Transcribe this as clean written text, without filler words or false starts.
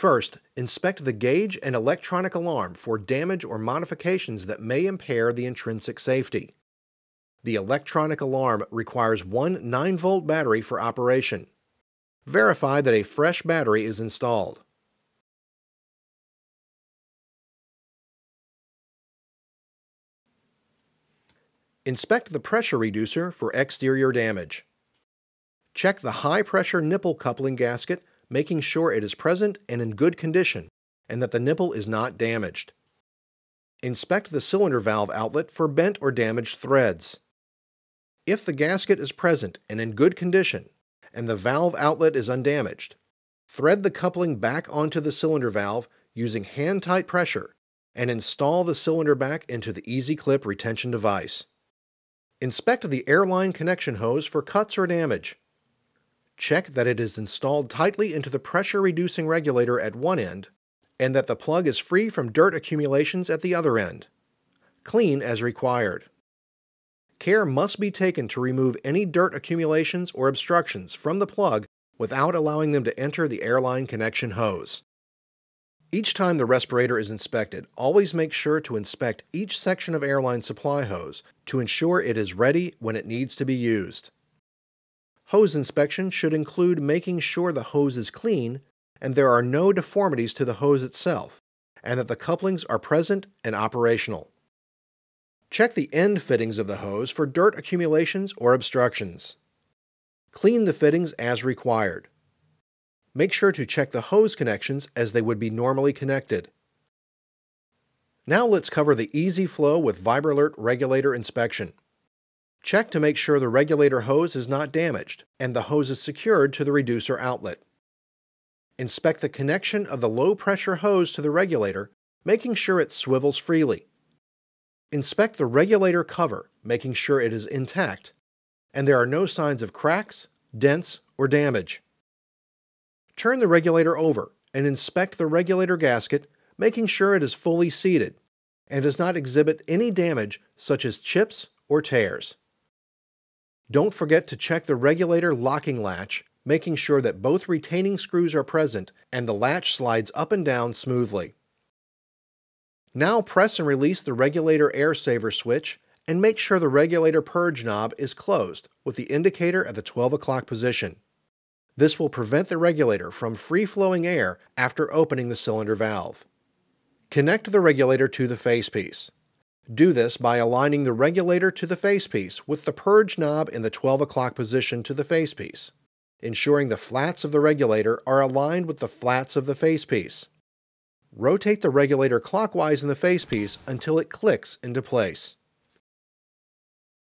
First, inspect the gauge and electronic alarm for damage or modifications that may impair the intrinsic safety. The electronic alarm requires one 9-volt battery for operation. Verify that a fresh battery is installed. Inspect the pressure reducer for exterior damage. Check the high-pressure nipple coupling gasket, making sure it is present and in good condition, and that the nipple is not damaged. Inspect the cylinder valve outlet for bent or damaged threads. If the gasket is present and in good condition, and the valve outlet is undamaged, thread the coupling back onto the cylinder valve using hand-tight pressure and install the cylinder back into the Easy Clip retention device. Inspect the airline connection hose for cuts or damage. Check that it is installed tightly into the pressure-reducing regulator at one end and that the plug is free from dirt accumulations at the other end. Clean as required. Care must be taken to remove any dirt accumulations or obstructions from the plug without allowing them to enter the airline connection hose. Each time the respirator is inspected, always make sure to inspect each section of airline supply hose to ensure it is ready when it needs to be used. Hose inspection should include making sure the hose is clean and there are no deformities to the hose itself, and that the couplings are present and operational. Check the end fittings of the hose for dirt accumulations or obstructions. Clean the fittings as required. Make sure to check the hose connections as they would be normally connected. Now let's cover the Easy Flow with VibraAlert regulator inspection. Check to make sure the regulator hose is not damaged and the hose is secured to the reducer outlet. Inspect the connection of the low-pressure hose to the regulator, making sure it swivels freely. Inspect the regulator cover, making sure it is intact, and there are no signs of cracks, dents, or damage. Turn the regulator over and inspect the regulator gasket, making sure it is fully seated and does not exhibit any damage such as chips or tears. Don't forget to check the regulator locking latch, making sure that both retaining screws are present and the latch slides up and down smoothly. Now press and release the regulator air saver switch and make sure the regulator purge knob is closed with the indicator at the 12 o'clock position. This will prevent the regulator from free-flowing air after opening the cylinder valve. Connect the regulator to the facepiece. Do this by aligning the regulator to the facepiece with the purge knob in the 12 o'clock position to the facepiece, ensuring the flats of the regulator are aligned with the flats of the facepiece. Rotate the regulator clockwise in the facepiece until it clicks into place.